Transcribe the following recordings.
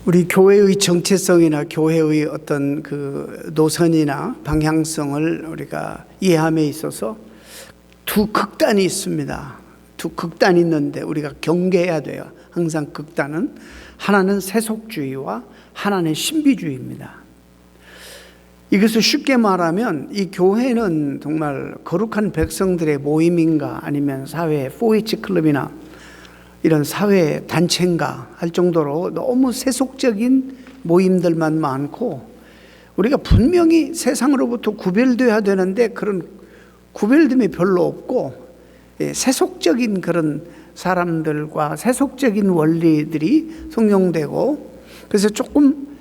우리 교회의 정체성이나 교회의 어떤 그 노선이나 방향성을 우리가 이해함에 있어서 두 극단이 있습니다. 두 극단이 있는데 우리가 경계해야 돼요. 항상 극단은 하나는 세속주의와 하나는 신비주의입니다. 이것을 쉽게 말하면 이 교회는 정말 거룩한 백성들의 모임인가 아니면 사회 4H 클럽이나 이런 사회 단체인가 할 정도로 너무 세속적인 모임들만 많고 우리가 분명히 세상으로부터 구별되어야 되는데 그런 구별됨이 별로 없고 세속적인 그런 사람들과 세속적인 원리들이 성용되고 그래서 조금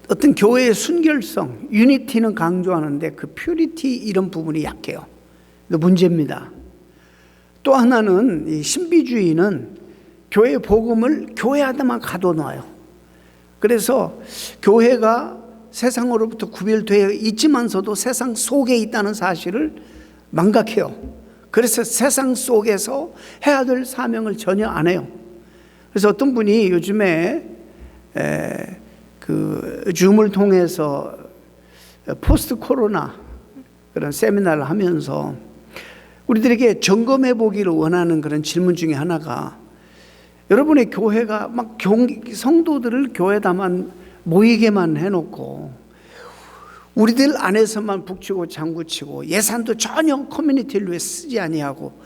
어떤 교회의 순결성, 유니티는 강조하는데 그 퓨리티 이런 부분이 약해요. 문제입니다. 또 하나는 이 신비주의는 교회 복음을 교회하다만 가둬놔요. 그래서 교회가 세상으로부터 구별되어 있지만서도 세상 속에 있다는 사실을 망각해요. 그래서 세상 속에서 해야 될 사명을 전혀 안 해요. 그래서 어떤 분이 요즘에 그 줌을 통해서 포스트 코로나 그런 세미나를 하면서 우리들에게 점검해 보기를 원하는 그런 질문 중에 하나가 여러분의 교회가 막 성도들을 교회다만 모이게만 해놓고 우리들 안에서만 북치고 장구치고 예산도 전혀 커뮤니티를 위해 쓰지 아니하고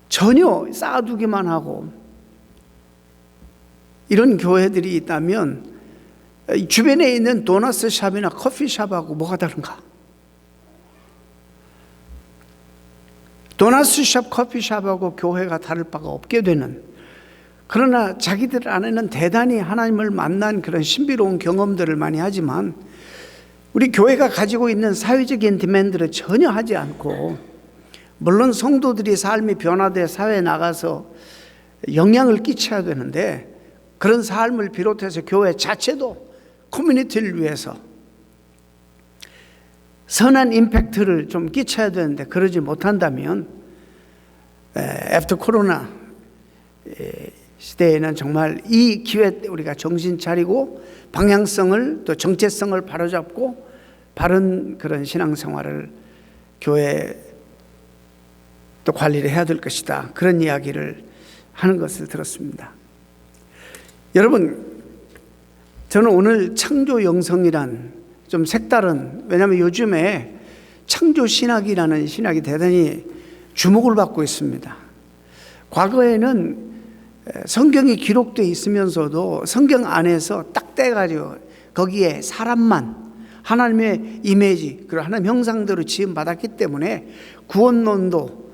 전혀 쌓아두기만 하고 이런 교회들이 있다면 주변에 있는 도너스 샵이나 커피샵하고 뭐가 다른가? 도너스샵, 커피샵하고 교회가 다를 바가 없게 되는 그러나 자기들 안에는 대단히 하나님을 만난 그런 신비로운 경험들을 많이 하지만 우리 교회가 가지고 있는 사회적인 디맨드를 전혀 하지 않고 물론 성도들이 삶이 변화돼 사회에 나가서 영향을 끼쳐야 되는데 그런 삶을 비롯해서 교회 자체도 커뮤니티를 위해서 선한 임팩트를 좀 끼쳐야 되는데 그러지 못한다면 애프터 코로나 시대에는 정말 이 기회 때 우리가 정신 차리고 방향성을 또 정체성을 바로잡고 바른 그런 신앙생활을 교회 또 관리를 해야 될 것이다. 그런 이야기를 하는 것을 들었습니다. 여러분, 저는 오늘 창조 영성이란 좀 색다른, 왜냐하면 요즘에 창조신학이라는 신학이 대단히 주목을 받고 있습니다. 과거에는 성경이 기록되어 있으면서도 성경 안에서 딱 떼가지고 거기에 사람만 하나님의 이미지 그리고 하나님 형상대로 지음받았기 때문에 구원론도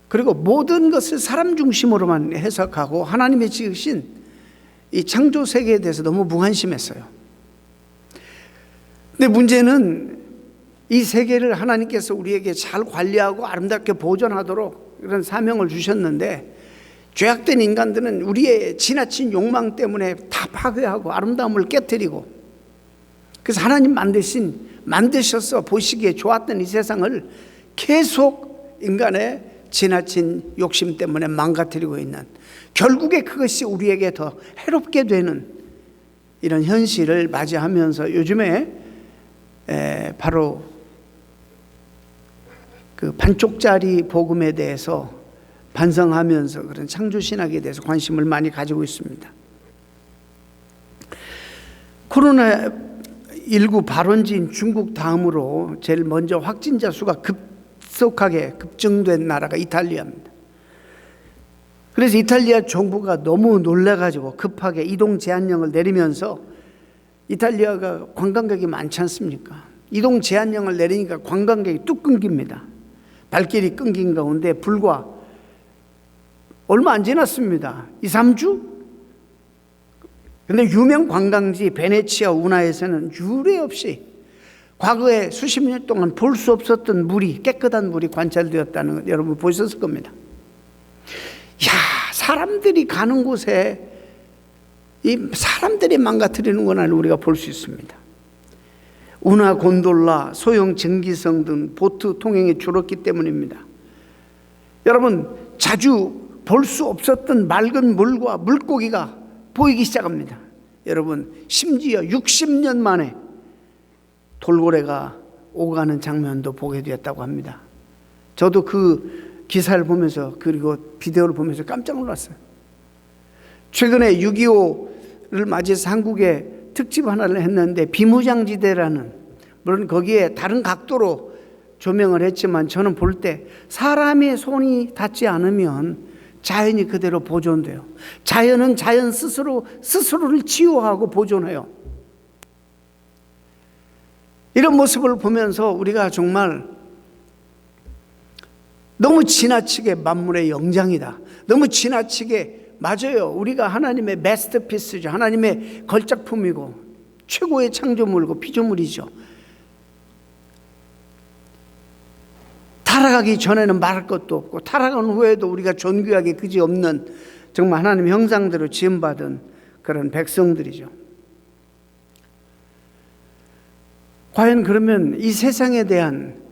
그리고 모든 것을 사람 중심으로만 해석하고 하나님의 지으신 이 창조 세계에 대해서 너무 무관심했어요. 근데 문제는 이 세계를 하나님께서 우리에게 잘 관리하고 아름답게 보존하도록 이런 사명을 주셨는데 죄악된 인간들은 우리의 지나친 욕망 때문에 다 파괴하고 아름다움을 깨뜨리고 그래서 하나님 만드셔서 보시기에 좋았던 이 세상을 계속 인간의 지나친 욕심 때문에 망가뜨리고 있는 결국에 그것이 우리에게 더 해롭게 되는 이런 현실을 맞이하면서 요즘에 바로 그 반쪽짜리 복음에 대해서 반성하면서 그런 창조신학에 대해서 관심을 많이 가지고 있습니다. 코로나19 발원지인 중국 다음으로 제일 먼저 확진자 수가 급속하게 급증된 나라가 이탈리아입니다. 그래서 이탈리아 정부가 너무 놀라가지고 급하게 이동 제한령을 내리면서 이탈리아가 관광객이 많지 않습니까? 이동 제한령을 내리니까 관광객이 뚝 끊깁니다. 발길이 끊긴 가운데 불과 얼마 안 지났습니다. 2, 3주? 근데 유명 관광지 베네치아 운하에서는 유례 없이 과거에 수십 년 동안 볼 수 없었던 물이 깨끗한 물이 관찰되었다는 것 여러분 보셨을 겁니다. 야, 사람들이 가는 곳에 이 사람들이 망가뜨리는구나 우리가 볼 수 있습니다. 운하 곤돌라, 소형 증기성 등 보트 통행이 줄었기 때문입니다. 여러분 자주 볼 수 없었던 맑은 물과 물고기가 보이기 시작합니다. 여러분, 심지어 60년 만에 돌고래가 오가는 장면도 보게 되었다고 합니다. 저도 그 기사를 보면서, 그리고 비디오를 보면서 깜짝 놀랐어요. 최근에 6.25를 맞이해서 한국에 특집 하나를 했는데, 비무장지대라는, 물론 거기에 다른 각도로 조명을 했지만, 저는 볼 때 사람의 손이 닿지 않으면 자연이 그대로 보존돼요. 자연은 자연 스스로를 치유하고 보존해요. 이런 모습을 보면서 우리가 정말 너무 지나치게 만물의 영장이다, 너무 지나치게, 맞아요, 우리가 하나님의 마스터피스죠. 하나님의 걸작품이고 최고의 창조물이고 피조물이죠. 타락하기 전에는 말할 것도 없고, 타락한 후에도 우리가 존귀하게 그지없는 정말 하나님의 형상대로 지음받은 그런 백성들이죠. 과연 그러면 이 세상에 대한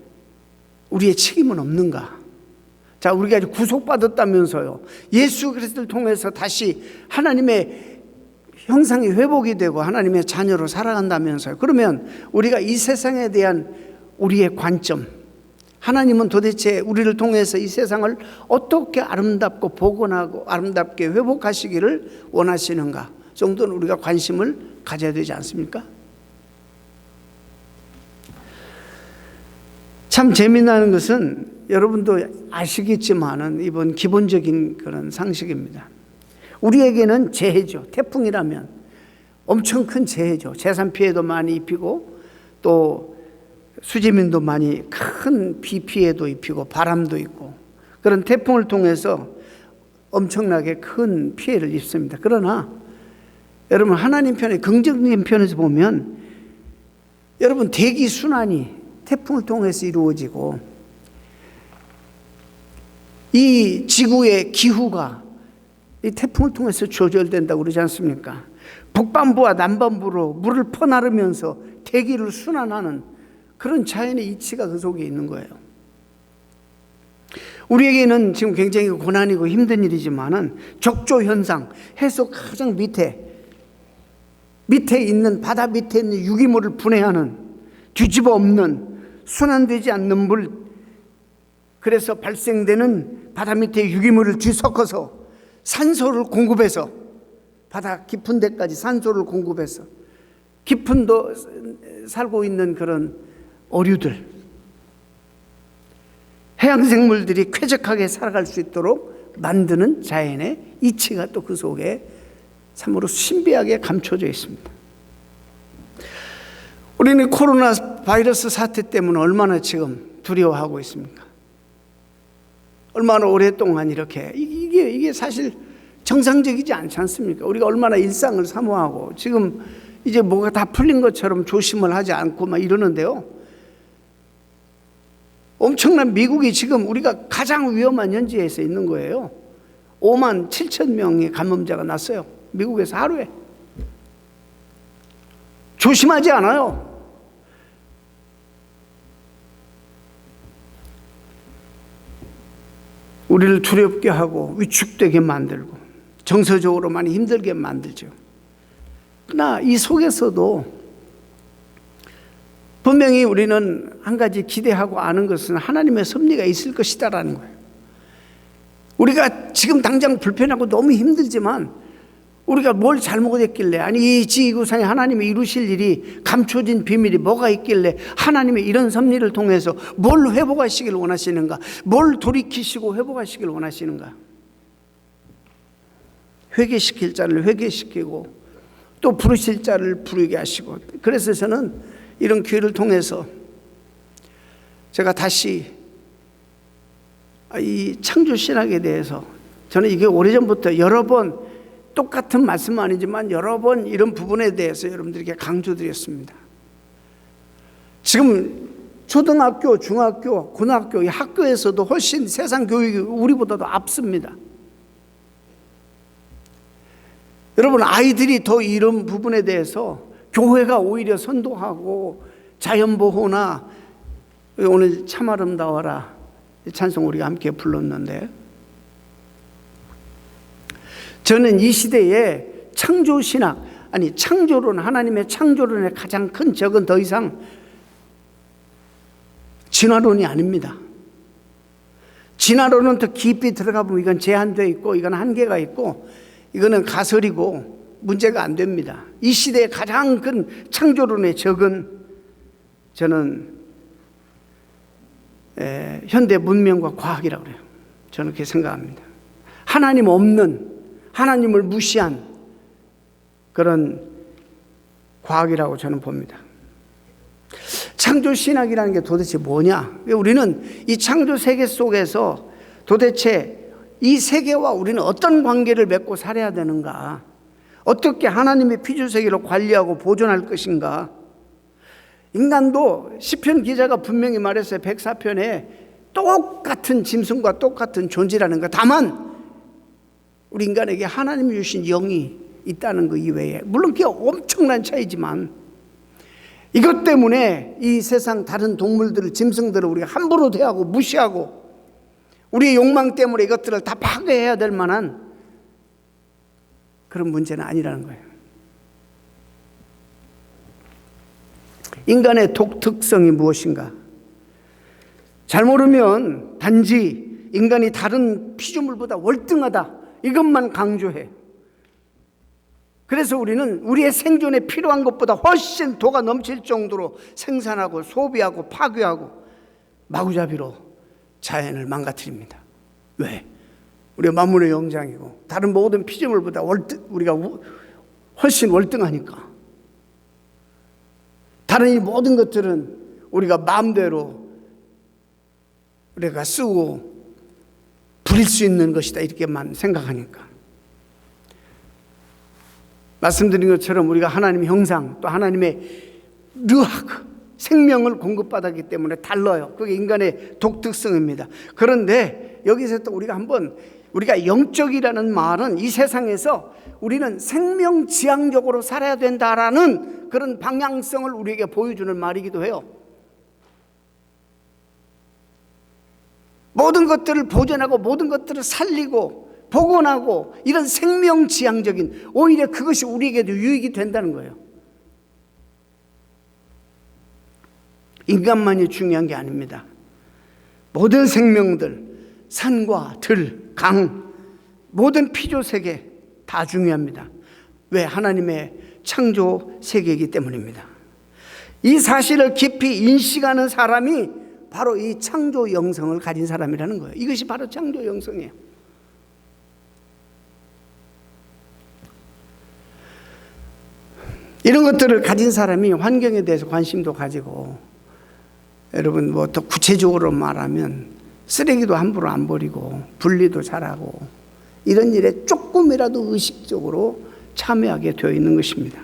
우리의 책임은 없는가? 자, 우리가 구속받았다면서요, 예수 그리스도를 통해서 다시 하나님의 형상이 회복이 되고 하나님의 자녀로 살아간다면서요. 그러면 우리가 이 세상에 대한 우리의 관점, 하나님은 도대체 우리를 통해서 이 세상을 어떻게 아름답고 복원하고 아름답게 회복하시기를 원하시는가 정도는 우리가 관심을 가져야 되지 않습니까? 참 재미나는 것은 여러분도 아시겠지만은 이번 기본적인 그런 상식입니다. 우리에게는 재해죠. 태풍이라면 엄청 큰 재해죠. 재산 피해도 많이 입히고, 또 수재민도 많이 큰 비 피해도 입히고, 바람도 있고, 그런 태풍을 통해서 엄청나게 큰 피해를 입습니다. 그러나 여러분, 하나님 편에, 긍정적인 편에서 보면, 여러분, 대기 순환이 태풍을 통해서 이루어지고, 이 지구의 기후가 이 태풍을 통해서 조절된다고 그러지 않습니까? 북반부와 남반부로 물을 퍼나르면서 대기를 순환하는 그런 자연의 이치가 그 속에 있는 거예요. 우리에게는 지금 굉장히 고난이고 힘든 일이지만은 적조 현상, 해수 가장 밑에 있는, 바다 밑에 있는 유기물을 분해하는, 뒤집어 엎는, 순환되지 않는 물, 그래서 발생되는 바다 밑에 유기물을 뒤섞어서 산소를 공급해서, 바다 깊은 데까지 산소를 공급해서 깊은 도 살고 있는 그런 어류들, 해양생물들이 쾌적하게 살아갈 수 있도록 만드는 자연의 이치가 또 그 속에 참으로 신비하게 감춰져 있습니다. 우리는 코로나 바이러스 사태 때문에 얼마나 지금 두려워하고 있습니까? 얼마나 오랫동안 이렇게, 이게 사실 정상적이지 않지 않습니까? 우리가 얼마나 일상을 사모하고 지금 이제 뭐가 다 풀린 것처럼 조심을 하지 않고 막 이러는데요, 엄청난 미국이 지금 우리가 가장 위험한 현지에서 있는 거예요. 5만 7천 명의 감염자가 났어요, 미국에서 하루에. 조심하지 않아요. 우리를 두렵게 하고 위축되게 만들고 정서적으로 많이 힘들게 만들죠. 그러나 이 속에서도 분명히 우리는 한 가지 기대하고 아는 것은 하나님의 섭리가 있을 것이다라는 거예요. 우리가 지금 당장 불편하고 너무 힘들지만 우리가 뭘 잘못했길래, 아니 이 지구상에 하나님이 이루실 일이 감춰진 비밀이 뭐가 있길래 하나님의 이런 섭리를 통해서 뭘 회복하시길 원하시는가, 뭘 돌이키시고 회복하시길 원하시는가. 회개시킬 자를 회개시키고 또 부르실 자를 부르게 하시고, 그래서 저는 이런 기회를 통해서 제가 다시 이 창조신학에 대해서, 저는 이게 오래전부터 여러 번 똑같은 말씀은 아니지만 여러 번 이런 부분에 대해서 여러분들에게 강조드렸습니다. 지금 초등학교, 중학교, 고등학교, 이 학교에서도 훨씬 세상 교육이 우리보다도 앞섭니다. 여러분, 아이들이 더 이런 부분에 대해서 교회가 오히려 선도하고 자연보호나, 오늘 참 아름다워라 찬송 우리가 함께 불렀는데, 저는 이 시대에 창조신학, 아니 창조론, 하나님의 창조론의 가장 큰 적은 더 이상 진화론이 아닙니다. 진화론은 더 깊이 들어가 보면 이건 제한되어 있고 이건 한계가 있고 이거는 가설이고 문제가 안 됩니다. 이 시대의 가장 큰 창조론의 적은 저는 현대 문명과 과학이라고 그래요. 저는 그렇게 생각합니다. 하나님 없는, 하나님을 무시한 그런 과학이라고 저는 봅니다. 창조신학이라는 게 도대체 뭐냐? 우리는 이 창조 세계 속에서 도대체 이 세계와 우리는 어떤 관계를 맺고 살아야 되는가? 어떻게 하나님의 피조세계를 관리하고 보존할 것인가? 인간도 시편 기자가 분명히 말했어요. 104편에 똑같은 짐승과 똑같은 존재라는 것. 다만 우리 인간에게 하나님이 주신 영이 있다는 것 이외에, 물론 그게 엄청난 차이지만 이것 때문에 이 세상 다른 동물들을, 짐승들을 우리가 함부로 대하고 무시하고 우리의 욕망 때문에 이것들을 다 파괴해야 될 만한 그런 문제는 아니라는 거예요. 인간의 독특성이 무엇인가? 잘 모르면 단지 인간이 다른 피조물보다 월등하다, 이것만 강조해. 그래서 우리는 우리의 생존에 필요한 것보다 훨씬 도가 넘칠 정도로 생산하고 소비하고 파괴하고 마구잡이로 자연을 망가뜨립니다. 왜? 우리가 만물의 영장이고 다른 모든 피조물보다 우리가 훨씬 월등하니까. 다른 이 모든 것들은 우리가 마음대로 우리가 쓰고 부릴 수 있는 것이다, 이렇게만 생각하니까. 말씀드린 것처럼 우리가 하나님의 형상, 또 하나님의 르악, 생명을 공급받았기 때문에 달라요. 그게 인간의 독특성입니다. 그런데 여기서 또 우리가 영적이라는 말은 이 세상에서 우리는 생명지향적으로 살아야 된다라는 그런 방향성을 우리에게 보여주는 말이기도 해요. 모든 것들을 보존하고 모든 것들을 살리고 복원하고 이런 생명지향적인, 오히려 그것이 우리에게도 유익이 된다는 거예요. 인간만이 중요한 게 아닙니다. 모든 생명들, 산과 들, 강, 모든 피조세계 다 중요합니다. 왜? 하나님의 창조 세계이기 때문입니다. 이 사실을 깊이 인식하는 사람이 바로 이 창조 영성을 가진 사람이라는 거예요. 이것이 바로 창조 영성이에요. 이런 것들을 가진 사람이 환경에 대해서 관심도 가지고, 여러분 뭐 더 구체적으로 말하면 쓰레기도 함부로 안 버리고 분리도 잘하고 이런 일에 조금이라도 의식적으로 참여하게 되어 있는 것입니다.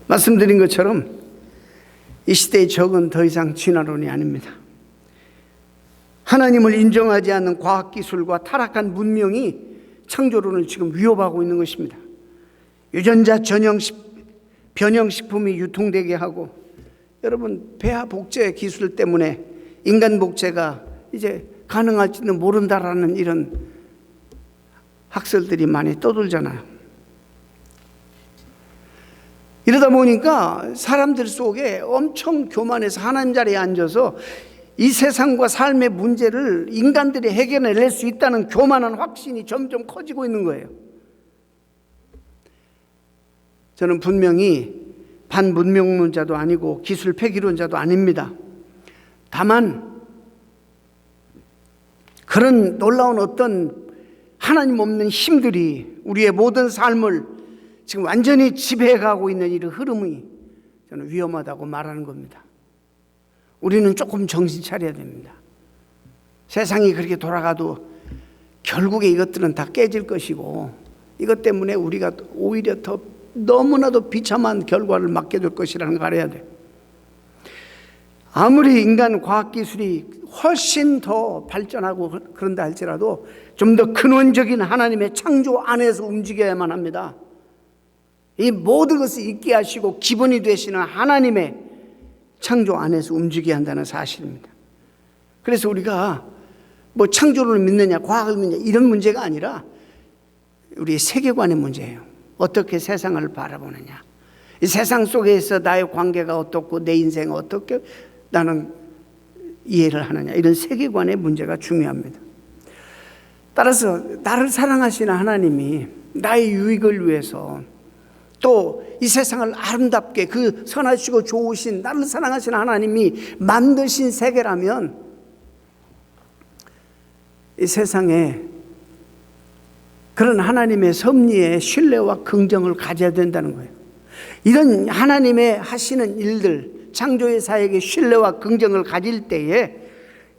말씀드린 것처럼 이 시대의 적은 더 이상 진화론이 아닙니다. 하나님을 인정하지 않는 과학기술과 타락한 문명이 창조론을 지금 위협하고 있는 것입니다. 유전자 변형식품이 유통되게 하고, 여러분 폐하 복제 기술 때문에 인간 복제가 이제 가능할지는 모른다라는 이런 학설들이 많이 떠돌잖아요. 이러다 보니까 사람들 속에 엄청 교만해서 하나님 자리에 앉아서 이 세상과 삶의 문제를 인간들이 해결해낼 수 있다는 교만한 확신이 점점 커지고 있는 거예요. 저는 분명히 반문명론자도 아니고 기술 폐기론자도 아닙니다. 다만 그런 놀라운 어떤 하나님 없는 힘들이 우리의 모든 삶을 지금 완전히 지배해가고 있는 이 흐름이 저는 위험하다고 말하는 겁니다. 우리는 조금 정신 차려야 됩니다. 세상이 그렇게 돌아가도 결국에 이것들은 다 깨질 것이고, 이것 때문에 우리가 오히려 더 너무나도 비참한 결과를 맞게 될 것이라는 걸 알아야 돼요. 아무리 인간 과학기술이 훨씬 더 발전하고 그런다 할지라도 좀 더 근원적인 하나님의 창조 안에서 움직여야만 합니다. 이 모든 것을 있게 하시고 기본이 되시는 하나님의 창조 안에서 움직여야 한다는 사실입니다. 그래서 우리가 뭐 창조론을 믿느냐 과학을 믿느냐 이런 문제가 아니라 우리의 세계관의 문제예요. 어떻게 세상을 바라보느냐, 이 세상 속에서 나의 관계가 어떻고 내 인생은 어떻게 나는 이해를 하느냐, 이런 세계관의 문제가 중요합니다. 따라서 나를 사랑하시는 하나님이 나의 유익을 위해서 또 이 세상을 아름답게 그 선하시고 좋으신 나를 사랑하시는 하나님이 만드신 세계라면 이 세상에 그런 하나님의 섭리에 신뢰와 긍정을 가져야 된다는 거예요. 이런 하나님의 하시는 일들, 창조의 사역에 신뢰와 긍정을 가질 때에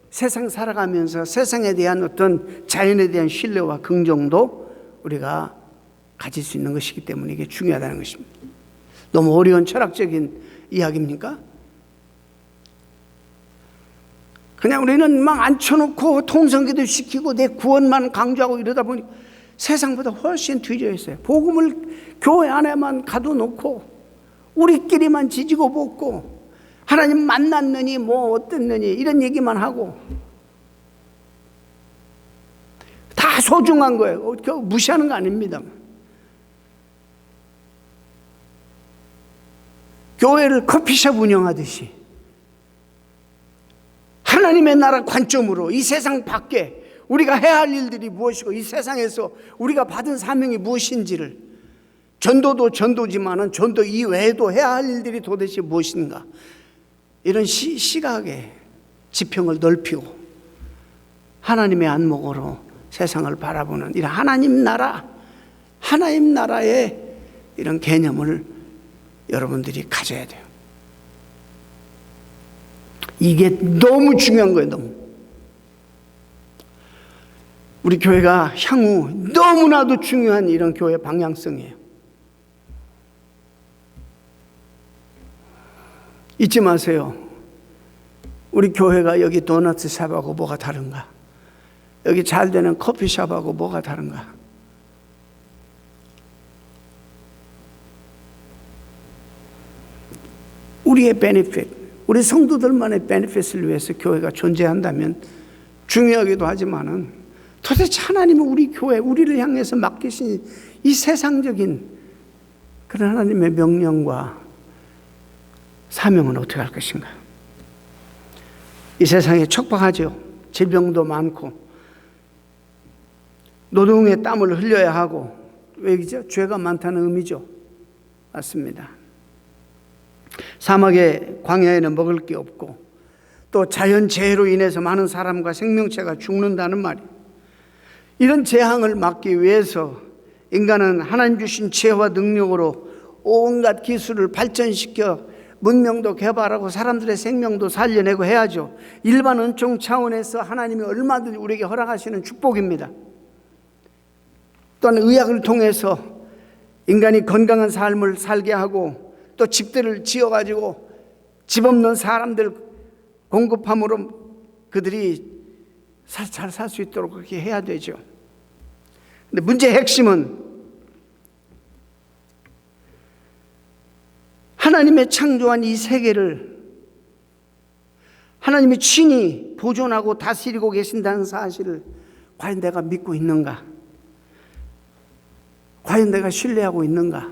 세상 살아가면서 세상에 대한 어떤 자연에 대한 신뢰와 긍정도 우리가 가질 수 있는 것이기 때문에 이게 중요하다는 것입니다. 너무 어려운 철학적인 이야기입니까? 그냥 우리는 막 앉혀놓고 통성기도 시키고 내 구원만 강조하고 이러다 보니 세상보다 훨씬 뒤져 있어요. 복음을 교회 안에만 가둬놓고 우리끼리만 지지고 볶고 하나님 만났느니 뭐 어땠느니 이런 얘기만 하고 다 소중한 거예요. 무시하는 거 아닙니다. 교회를 커피숍 운영하듯이 하나님의 나라 관점으로 이 세상 밖에 우리가 해야 할 일들이 무엇이고 이 세상에서 우리가 받은 사명이 무엇인지를, 전도도 전도지만은 전도 이외에도 해야 할 일들이 도대체 무엇인가, 이런 시각의 지평을 넓히고 하나님의 안목으로 세상을 바라보는 이런 하나님 나라의 이런 개념을 여러분들이 가져야 돼요. 이게 너무 중요한 거예요. 너무. 우리 교회가 향후 너무나도 중요한 이런 교회 방향성이에요. 잊지 마세요. 우리 교회가 여기 도넛 샵하고 뭐가 다른가? 여기 잘 되는 커피숍하고 뭐가 다른가? 우리의 베네핏, 우리 성도들만의 베네핏을 위해서 교회가 존재한다면 중요하기도 하지만은 도대체 하나님은 우리 교회, 우리를 향해서 맡기신 이 세상적인 그런 하나님의 명령과 사명은 어떻게 할 것인가? 이 세상에 척박하죠. 질병도 많고 노동의 땀을 흘려야 하고, 왜죠? 죄가 많다는 의미죠. 맞습니다. 사막의 광야에는 먹을 게 없고 또 자연재해로 인해서 많은 사람과 생명체가 죽는다는 말이에요. 이런 재앙을 막기 위해서 인간은 하나님 주신 지혜와 능력으로 온갖 기술을 발전시켜 문명도 개발하고 사람들의 생명도 살려내고 해야죠. 일반 은총 차원에서 하나님이 얼마든지 우리에게 허락하시는 축복입니다. 또한 의학을 통해서 인간이 건강한 삶을 살게 하고 또 집들을 지어가지고 집 없는 사람들 공급함으로 그들이 잘 살 수 있도록 그렇게 해야 되죠. 근데 문제의 핵심은 하나님의 창조한 이 세계를 하나님이 친히 보존하고 다스리고 계신다는 사실을 과연 내가 믿고 있는가? 과연 내가 신뢰하고 있는가?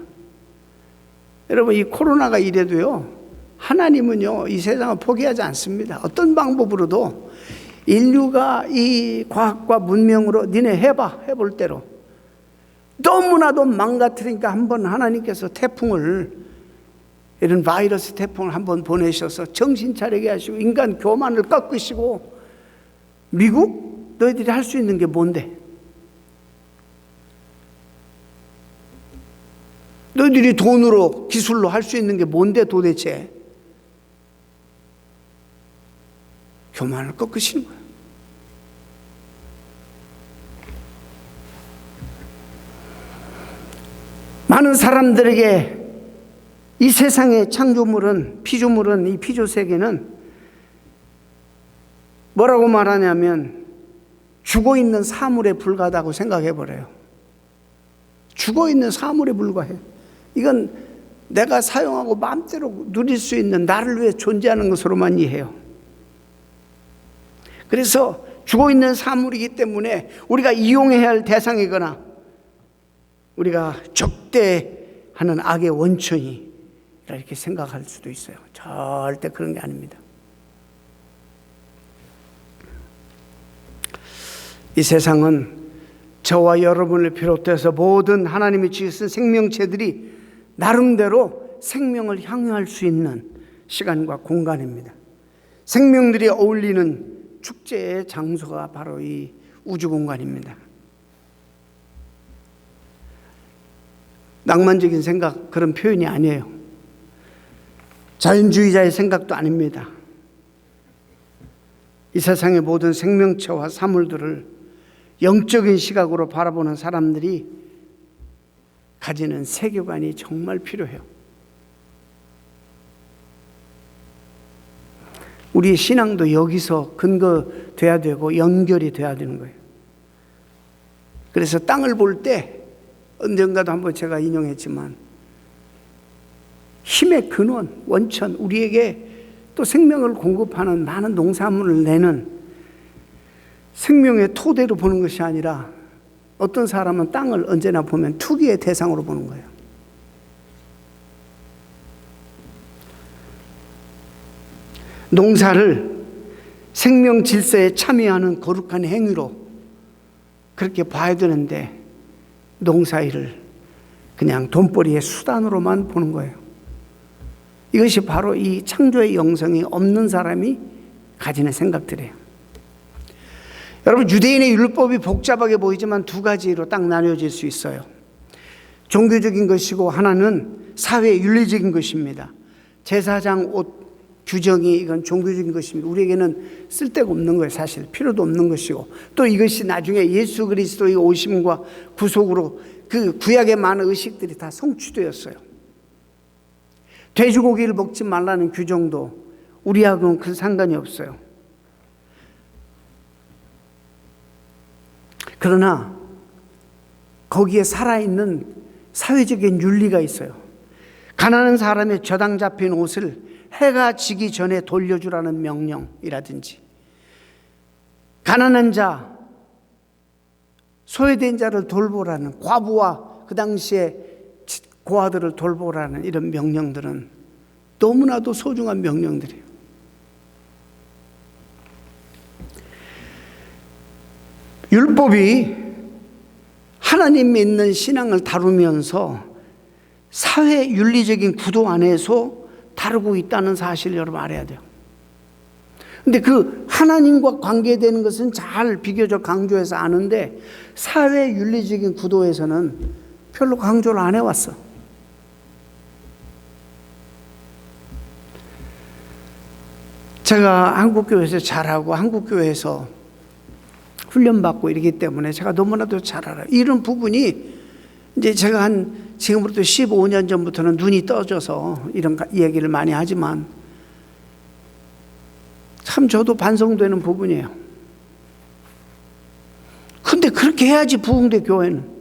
여러분, 이 코로나가 이래도요, 하나님은요 이 세상을 포기하지 않습니다. 어떤 방법으로도 인류가 이 과학과 문명으로 니네 해볼 대로 너무나도 망가뜨리니까 한번 하나님께서 태풍을, 이런 바이러스 태풍을 한번 보내셔서 정신 차리게 하시고 인간 교만을 꺾으시고, 미국 너희들이 할 수 있는 게 뭔데? 너희들이 돈으로 기술로 할 수 있는 게 뭔데 도대체? 교만을 꺾으시는 거예요. 많은 사람들에게 이 세상의 창조물은, 피조물은, 이 피조세계는 뭐라고 말하냐면 죽어 있는 사물에 불과하다고 생각해 버려요. 죽어 있는 사물에 불과해요. 이건 내가 사용하고 마음대로 누릴 수 있는, 나를 위해 존재하는 것으로만 이해해요. 그래서 죽어 있는 사물이기 때문에 우리가 이용해야 할 대상이거나 우리가 적대하는 악의 원천이 이렇게 생각할 수도 있어요. 절대 그런 게 아닙니다. 이 세상은 저와 여러분을 비롯해서 모든 하나님이 지으신 생명체들이 나름대로 생명을 향유할 수 있는 시간과 공간입니다. 생명들이 어울리는 축제의 장소가 바로 이 우주 공간입니다. 낭만적인 생각, 그런 표현이 아니에요. 자연주의자의 생각도 아닙니다. 이 세상의 모든 생명체와 사물들을 영적인 시각으로 바라보는 사람들이 가지는 세계관이 정말 필요해요. 우리의 신앙도 여기서 근거돼야 되고 연결이 돼야 되는 거예요. 그래서 땅을 볼 때 언젠가도 한번 제가 인용했지만 힘의 근원, 원천, 우리에게 또 생명을 공급하는 많은 농산물을 내는 생명의 토대로 보는 것이 아니라 어떤 사람은 땅을 언제나 보면 투기의 대상으로 보는 거예요. 농사를 생명 질서에 참여하는 거룩한 행위로 그렇게 봐야 되는데 농사일을 그냥 돈벌이의 수단으로만 보는 거예요. 이것이 바로 이 창조의 영성이 없는 사람이 가지는 생각들이에요. 여러분, 유대인의 율법이 복잡하게 보이지만 두 가지로 딱 나뉘어질 수 있어요. 종교적인 것이고 하나는 사회 윤리적인 것입니다. 제사장 옷 규정이 이건 종교적인 것입니다. 우리에게는 쓸데가 없는 거예요. 사실 필요도 없는 것이고, 또 이것이 나중에 예수 그리스도의 오심과 구속으로 그 구약의 많은 의식들이 다 성취되었어요. 돼지고기를 먹지 말라는 규정도 우리하고는 큰 상관이 없어요. 그러나 거기에 살아있는 사회적인 윤리가 있어요. 가난한 사람의 저당 잡힌 옷을 해가 지기 전에 돌려주라는 명령이라든지, 가난한 자, 소외된 자를 돌보라는, 과부와 그 당시에 고아들을 돌보라는 이런 명령들은 너무나도 소중한 명령들이에요. 율법이 하나님 믿는 신앙을 다루면서 사회 윤리적인 구도 안에서 다루고 있다는 사실을 여러분 알아야 돼요. 근데 그 하나님과 관계되는 것은 잘 비교적 강조해서 아는데 사회 윤리적인 구도에서는 별로 강조를 안 해왔어. 제가 한국교회에서 자라고 한국교회에서 훈련받고 이러기 때문에 제가 너무나도 잘 알아요. 이런 부분이 이제 제가 지금부터 15년 전부터는 눈이 떠져서 이런 이야기를 많이 하지만 참 저도 반성되는 부분이에요. 근데 그렇게 해야지 부흥대 교회는.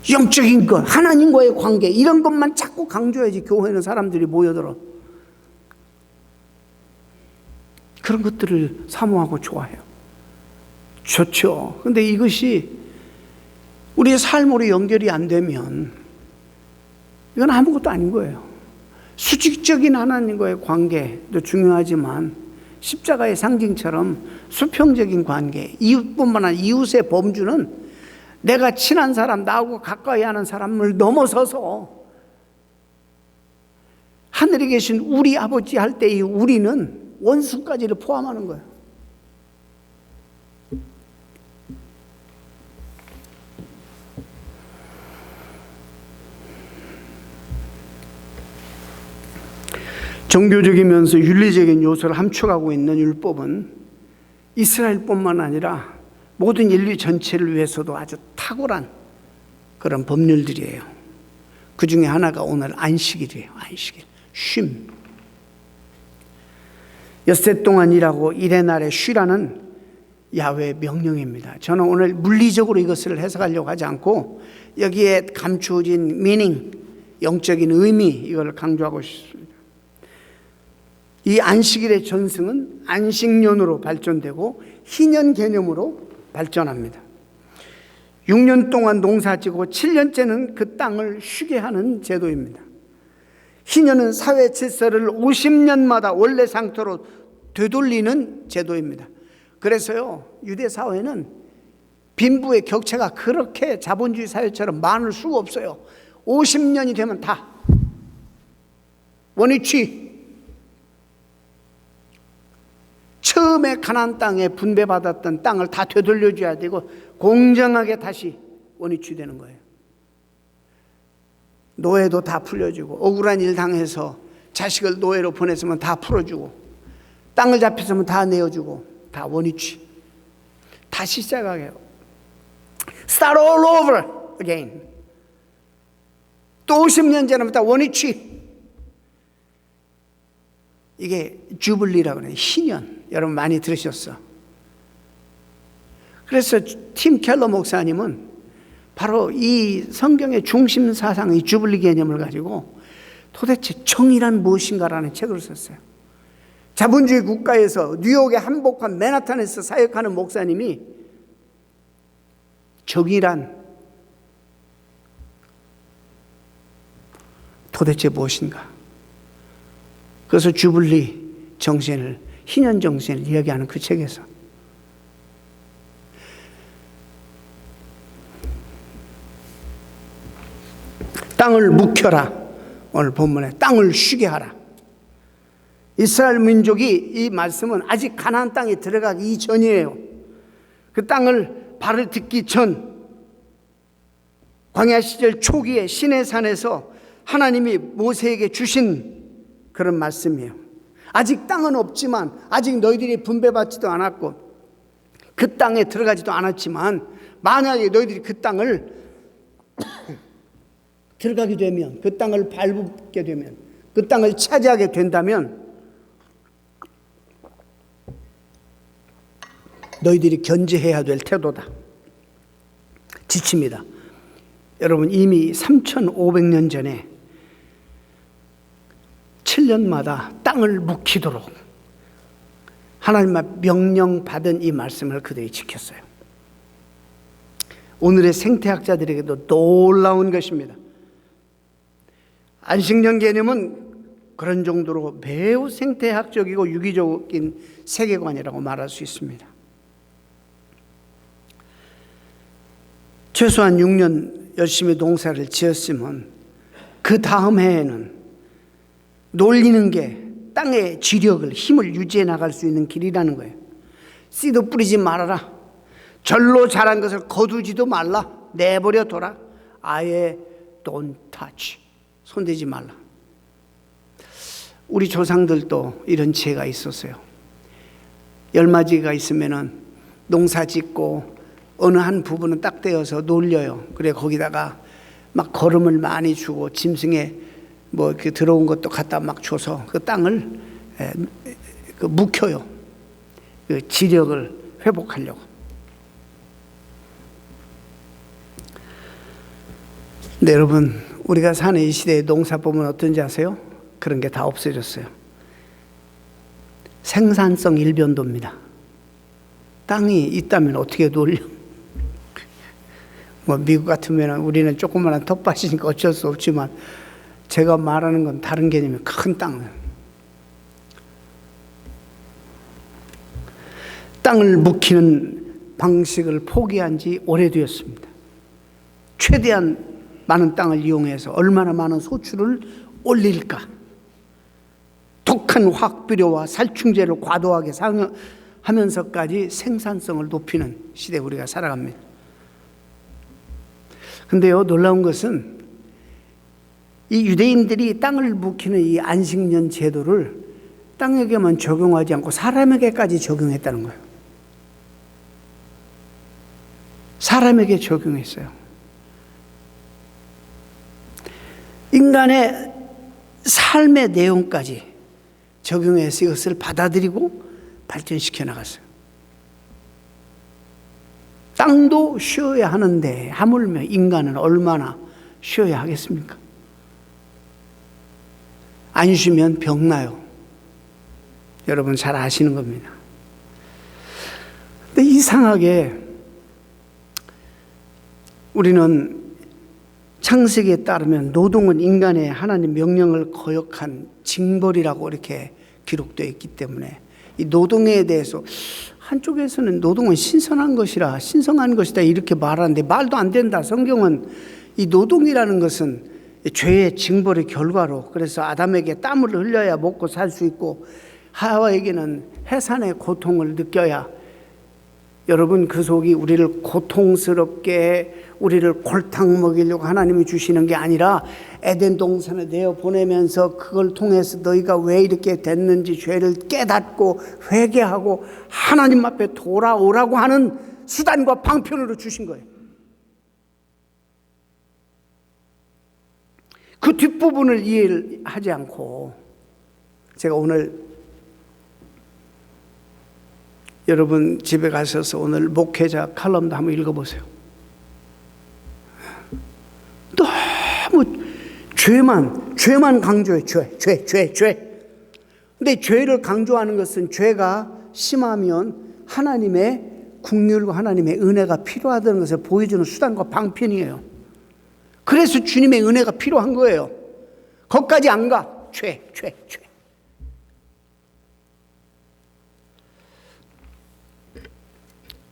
영적인 것, 하나님과의 관계, 이런 것만 자꾸 강조해야지 교회는 사람들이 모여들어. 그런 것들을 사모하고 좋아해요. 좋죠. 근데 이것이 우리의 삶으로 연결이 안 되면 이건 아무것도 아닌 거예요. 수직적인 하나님과의 관계도 중요하지만 십자가의 상징처럼 수평적인 관계, 이웃뿐만 아니라 이웃의 범주는 내가 친한 사람, 나하고 가까이 하는 사람을 넘어서서 하늘에 계신 우리 아버지 할 때 이 우리는 원수까지를 포함하는 거예요. 종교적이면서 윤리적인 요소를 함축하고 있는 율법은 이스라엘뿐만 아니라 모든 인류 전체를 위해서도 아주 탁월한 그런 법률들이에요. 그 중에 하나가 오늘 안식일이에요. 안식일, 쉼. 엿새 동안 일하고 일의 날에 쉬라는 야훼의 명령입니다. 저는 오늘 물리적으로 이것을 해석하려고 하지 않고 여기에 감추어진 미닝, 영적인 의미, 이걸 강조하고 싶습니다. 이 안식일의 전승은 안식년으로 발전되고 희년 개념으로 발전합니다. 6년 동안 농사지고 7년째는 그 땅을 쉬게 하는 제도입니다. 희년은 사회 질서를 50년마다 원래 상태로 되돌리는 제도입니다. 그래서요, 유대 사회는 빈부의 격차가 그렇게 자본주의 사회처럼 많을 수가 없어요. 50년이 되면 다 원위치. 처음에 가나안 땅에 분배받았던 땅을 다 되돌려줘야 되고 공정하게 다시 원위치되는 거예요. 노예도 다 풀려주고, 억울한 일 당해서 자식을 노예로 보냈으면 다 풀어주고, 땅을 잡혔으면 다 내어주고, 다 원위치. 다시 시작하게 해요. Start all over again. 또 50년 지나면 다 원위치. 이게 주블리라고 해요. 희년. 여러분 많이 들으셨어. 그래서 팀 켈러 목사님은 바로 이 성경의 중심 사상, 이 주블리 개념을 가지고 도대체 정의란 무엇인가라는 책을 썼어요. 자본주의 국가에서 뉴욕의 한복판 맨하탄에서 사역하는 목사님이 정의란 도대체 무엇인가? 그래서 주블리 정신을, 희년 정신을 이야기하는 그 책에서 땅을 묵혀라. 오늘 본문에 땅을 쉬게 하라. 이스라엘 민족이, 이 말씀은 아직 가나안 땅에 들어가기 이전이에요. 그 땅을 발을 딛기 전 광야 시절 초기에 시내산에서 하나님이 모세에게 주신 그런 말씀이에요. 아직 땅은 없지만, 아직 너희들이 분배받지도 않았고 그 땅에 들어가지도 않았지만, 만약에 너희들이 그 땅을 들어가게 되면, 그 땅을 밟게 되면, 그 땅을 차지하게 된다면 너희들이 견제해야 될 태도다. 지침이다. 여러분, 이미 3,500년 전에 7년마다 땅을 묵히도록 하나님의 명령받은 이 말씀을 그들이 지켰어요. 오늘의 생태학자들에게도 놀라운 것입니다. 안식년 개념은 그런 정도로 매우 생태학적이고 유기적인 세계관이라고 말할 수 있습니다. 최소한 6년 열심히 농사를 지었으면 그 다음 해에는 놀리는 게 땅의 지력을, 힘을 유지해 나갈 수 있는 길이라는 거예요. 씨도 뿌리지 말아라. 절로 자란 것을 거두지도 말라. 내버려 둬라. 아예 don't touch. 손대지 말라. 우리 조상들도 이런 지혜가 있었어요. 열맞이가 있으면은 농사 짓고 어느 한 부분은 딱 떼어서 놀려요. 그래 거기다가 막 거름을 많이 주고 짐승에 뭐 이렇게 들어온 것도 갖다 막 줘서 그 땅을 묵혀요. 그 지력을 회복하려고. 근데 여러분, 우리가 사는 이 시대의 농사 보면 어떤지 아세요? 그런 게 다 없어졌어요. 생산성 일변도입니다. 땅이 있다면 어떻게 놀려? 뭐 미국 같으면 우리는 조그마한 텃밭이니까 어쩔 수 없지만, 제가 말하는 건 다른 개념이에요. 큰 땅을 묵히는 방식을 포기한 지 오래되었습니다. 최대한 많은 땅을 이용해서 얼마나 많은 소출을 올릴까? 독한 화학비료와 살충제를 과도하게 사용하면서까지 생산성을 높이는 시대에 우리가 살아갑니다. 근데요, 놀라운 것은 이 유대인들이 땅을 묵히는 이 안식년 제도를 땅에게만 적용하지 않고 사람에게까지 적용했다는 거예요. 사람에게 적용했어요. 인간의 삶의 내용까지 적용해서 이것을 받아들이고 발전시켜 나갔어요. 땅도 쉬어야 하는데 하물며 인간은 얼마나 쉬어야 하겠습니까? 안 쉬면 병나요. 여러분 잘 아시는 겁니다. 근데 이상하게 우리는 창세기에 따르면 노동은 인간의 하나님 명령을 거역한 징벌이라고 이렇게 기록되어 있기 때문에 이 노동에 대해서 한쪽에서는 노동은 신성한 것이다 이렇게 말하는데 말도 안 된다. 성경은 이 노동이라는 것은 죄의 징벌의 결과로, 그래서 아담에게 땀을 흘려야 먹고 살 수 있고 하와에게는 해산의 고통을 느껴야, 여러분 그 속이 우리를 고통스럽게 우리를 골탕 먹이려고 하나님이 주시는 게 아니라 에덴 동산에 내어 보내면서 그걸 통해서 너희가 왜 이렇게 됐는지 죄를 깨닫고 회개하고 하나님 앞에 돌아오라고 하는 수단과 방편으로 주신 거예요. 그 뒷부분을 이해하지 않고 제가 오늘 여러분 집에 가셔서 오늘 목회자 칼럼도 한번 읽어보세요. 너무 죄만 강조해. 죄. 근데 죄를 강조하는 것은 죄가 심하면 하나님의 긍휼과 하나님의 은혜가 필요하다는 것을 보여주는 수단과 방편이에요. 그래서 주님의 은혜가 필요한 거예요. 거기까지 안 가. 죄.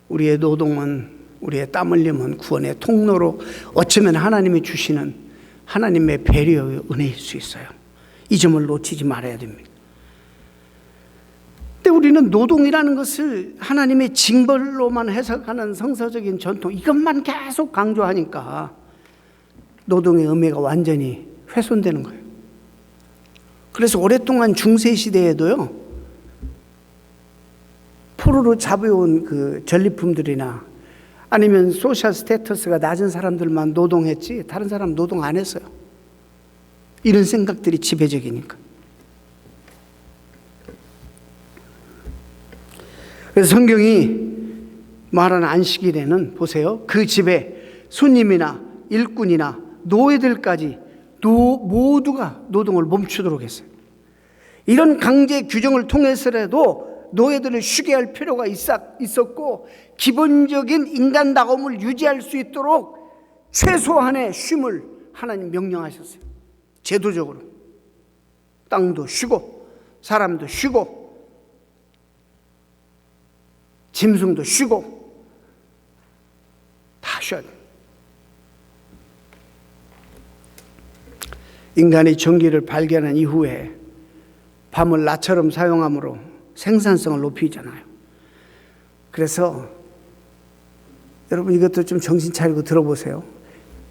우리의 노동은, 우리의 땀 흘림은 구원의 통로로 어쩌면 하나님이 주시는 하나님의 배려의 은혜일 수 있어요. 이 점을 놓치지 말아야 됩니다. 근데 우리는 노동이라는 것을 하나님의 징벌로만 해석하는 성서적인 전통, 이것만 계속 강조하니까 노동의 의미가 완전히 훼손되는 거예요. 그래서 오랫동안 중세시대에도요, 포로로 잡아온 그 전리품들이나 아니면 소셜 스테이터스가 낮은 사람들만 노동했지 다른 사람 노동 안 했어요. 이런 생각들이 지배적이니까. 그래서 성경이 말하는 안식일에는 보세요. 그 집에 손님이나 일꾼이나 노예들까지 모두가 노동을 멈추도록 했어요. 이런 강제 규정을 통해서라도 노예들을 쉬게 할 필요가 있었고, 기본적인 인간다움을 유지할 수 있도록 최소한의 쉼을 하나님 명령하셨어요. 제도적으로 땅도 쉬고 사람도 쉬고 짐승도 쉬고 다 쉬어야 돼요. 인간이 전기를 발견한 이후에 밤을 낮처럼 사용함으로 생산성을 높이잖아요. 그래서 여러분 이것도 좀 정신 차리고 들어보세요.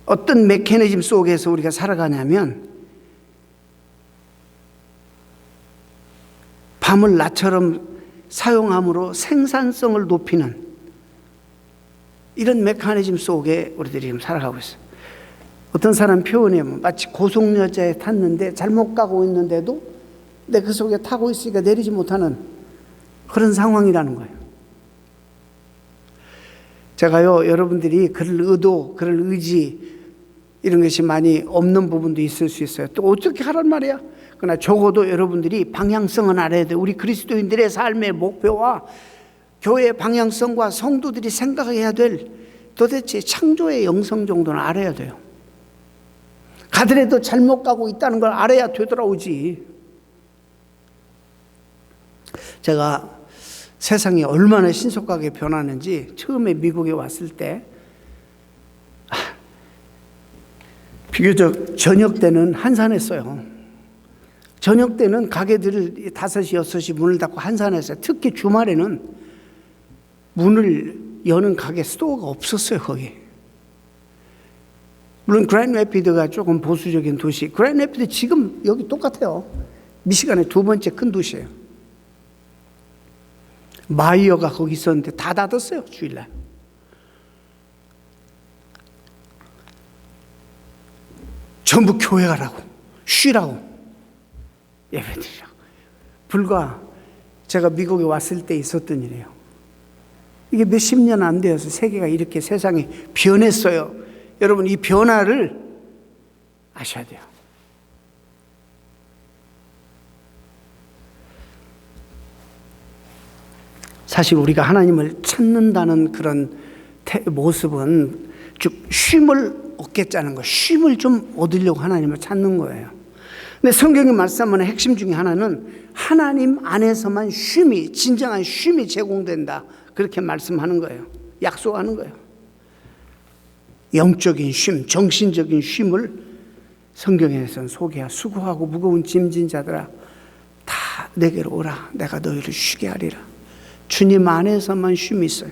어떤 메커니즘 속에서 우리가 살아가냐면 밤을 낮처럼 사용함으로 생산성을 높이는 이런 메커니즘 속에 우리들이 지금 살아가고 있어요. 어떤 사람 표현이 마치 고속여자에 탔는데 잘못 가고 있는데도 근데 그 속에 타고 있으니까 내리지 못하는 그런 상황이라는 거예요. 제가요, 여러분들이 그럴 의도, 그럴 의지 이런 것이 많이 없는 부분도 있을 수 있어요. 또 어떻게 하란 말이야? 그러나 적어도 여러분들이 방향성은 알아야 돼요. 우리 그리스도인들의 삶의 목표와 교회의 방향성과 성도들이 생각해야 될 도대체 창조의 영성 정도는 알아야 돼요. 가더라도 잘못 가고 있다는 걸 알아야 되돌아오지. 제가 세상이 얼마나 신속하게 변하는지 처음에 미국에 왔을 때 비교적 저녁 때는 한산했어요. 저녁 때는 가게들을 5시, 6시 문을 닫고 한산했어요. 특히 주말에는 문을 여는 가게 스토어가 없었어요, 거기. 물론 그랜드 래피드가 조금 보수적인 도시. 그랜드 래피드 지금 여기 똑같아요. 미시간의 2번째 큰 도시예요. 마이어가 거기 있었는데 다 닫았어요, 주일날. 전부 교회 가라고, 쉬라고, 예배드리라고. 불과 제가 미국에 왔을 때 있었던 일이에요. 이게 몇십 년 안 되어서 세계가 이렇게 세상이 변했어요. 여러분 이 변화를 아셔야 돼요. 사실 우리가 하나님을 찾는다는 그런 모습은 즉 쉼을 얻겠다는 거, 쉼을 좀 얻으려고 하나님을 찾는 거예요. 근데 성경이 말씀하는 핵심 중에 하나는 하나님 안에서만 쉼이, 진정한 쉼이 제공된다, 그렇게 말씀하는 거예요. 약속하는 거예요. 영적인 쉼, 정신적인 쉼을 성경에서는 소개하. 수고하고 무거운 짐진 자들아 다 내게로 오라, 내가 너희를 쉬게 하리라. 주님 안에서만 쉼이 있어요.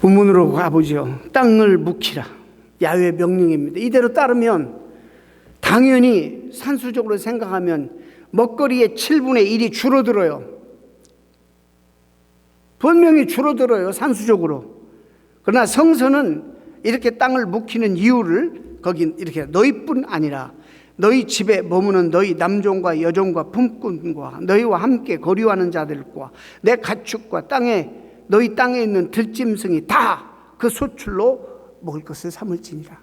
본문으로 가보죠. 땅을 묵히라, 야훼 명령입니다. 이대로 따르면 당연히 산수적으로 생각하면 먹거리의 7분의 1이 줄어들어요. 분명히 줄어들어요, 산수적으로. 그러나 성서는 이렇게 땅을 묵히는 이유를 거긴 이렇게 너희뿐 아니라 너희 집에 머무는 너희 남종과 여종과 품꾼과 너희와 함께 거류하는 자들과 내 가축과 너희 땅에 있는 들짐승이 다 그 소출로 먹을 것을 삼을지니라.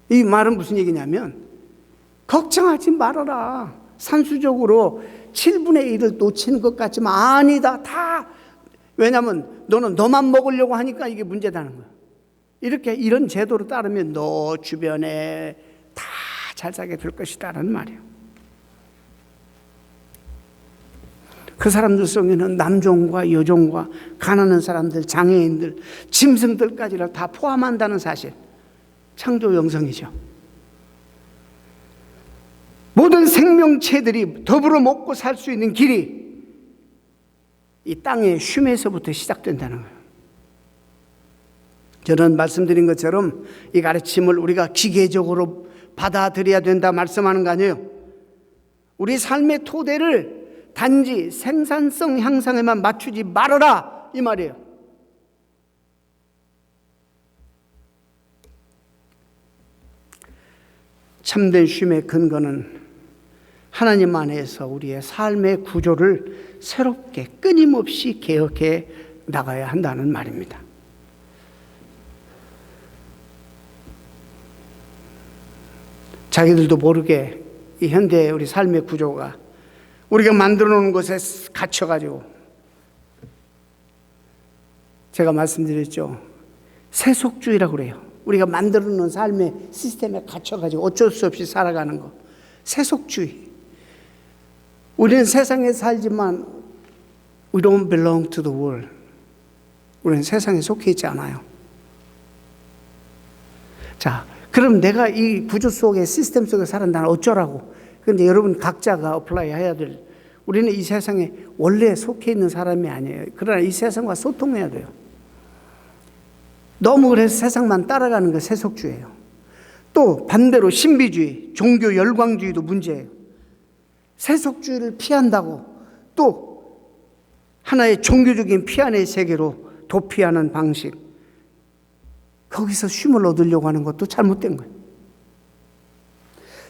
이 말은 무슨 얘기냐면 걱정하지 말아라. 산수적으로 7분의 1을 놓치는 것 같지만 아니다. 다. 왜냐하면 너는 너만 먹으려고 하니까 이게 문제다는 거야. 이런 제도로 따르면 너 주변에 다 잘 살게 될 것이다라는 말이에요. 그 사람들 속에는 남종과 여종과 가난한 사람들, 장애인들, 짐승들까지를 다 포함한다는 사실, 창조 영성이죠. 모든 생명체들이 더불어 먹고 살 수 있는 길이 이 땅의 쉼에서부터 시작된다는 거예요. 저는 말씀드린 것처럼 이 가르침을 우리가 기계적으로 받아들여야 된다 말씀하는 거 아니에요. 우리 삶의 토대를 단지 생산성 향상에만 맞추지 말아라, 이 말이에요. 참된 쉼의 근거는 하나님 안에서 우리의 삶의 구조를 새롭게 끊임없이 개혁해 나가야 한다는 말입니다. 자기들도 모르게 이 현대의 우리 삶의 구조가 우리가 만들어 놓은 것에 갇혀가지고, 제가 말씀드렸죠. 세속주의라고 그래요. 우리가 만들어 놓은 삶의 시스템에 갇혀가지고 어쩔 수 없이 살아가는 거. 세속주의. 우리는 세상에 살지만 we don't belong to the world. 우리는 세상에 속해 있지 않아요. 자, 그럼 내가 이 구조 속에, 시스템 속에 살아나는 어쩌라고? 그런데 여러분 각자가 어플라이 해야 될, 우리는 이 세상에 원래 속해 있는 사람이 아니에요. 그러나 이 세상과 소통해야 돼요. 너무 그래서 세상만 따라가는 게 세속주의예요. 또 반대로 신비주의, 종교 열광주의도 문제예요. 세속주의를 피한다고 또 하나의 종교적인 피안의 세계로 도피하는 방식, 거기서 쉼을 얻으려고 하는 것도 잘못된 거예요.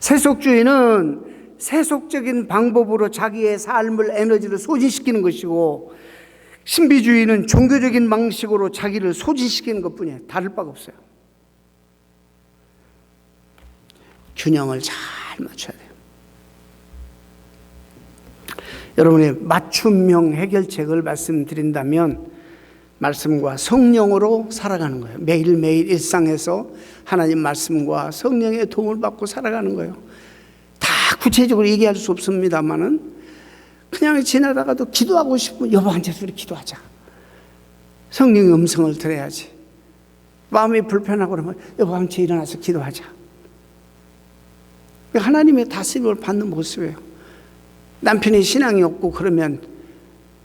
세속주의는 세속적인 방법으로 자기의 삶을, 에너지를 소진시키는 것이고, 신비주의는 종교적인 방식으로 자기를 소진시키는 것뿐이에요. 다를 바가 없어요. 균형을 잘 맞춰야 돼요. 여러분의 맞춤형 해결책을 말씀드린다면 말씀과 성령으로 살아가는 거예요. 매일매일 일상에서 하나님 말씀과 성령의 도움을 받고 살아가는 거예요. 다 구체적으로 얘기할 수 없습니다만은 그냥 지나다가도 기도하고 싶으면 여보 앉아서 우리 기도하자. 성령의 음성을 들어야지. 마음이 불편하고 그러면 여보 앉아 일어나서 기도하자. 하나님의 다스림을 받는 모습이에요. 남편이 신앙이 없고 그러면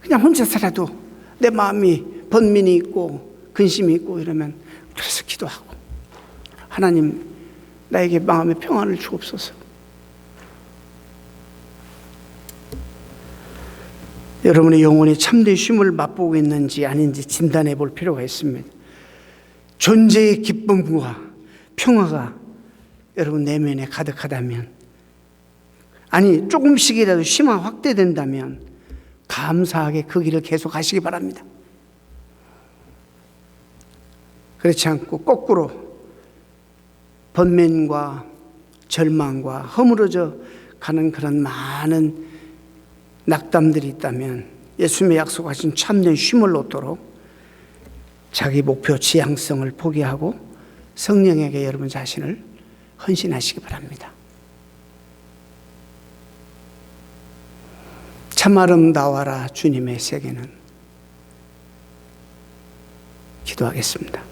그냥 혼자서라도 내 마음이 번민이 있고 근심이 있고 이러면 그래서 기도하고, 하나님 나에게 마음의 평안을 주옵소서. 여러분의 영혼이 참된 쉼을 맛보고 있는지 아닌지 진단해 볼 필요가 있습니다. 존재의 기쁨과 평화가 여러분 내면에 가득하다면, 아니 조금씩이라도 쉼이 확대된다면 감사하게 그 길을 계속 가시기 바랍니다. 그렇지 않고 거꾸로 번민과 절망과 허물어져 가는 그런 많은 낙담들이 있다면 예수님의 약속하신 참된 쉼을 얻도록 자기 목표 지향성을 포기하고 성령에게 여러분 자신을 헌신하시기 바랍니다. 참 아름다워라 주님의 세계는. 기도하겠습니다.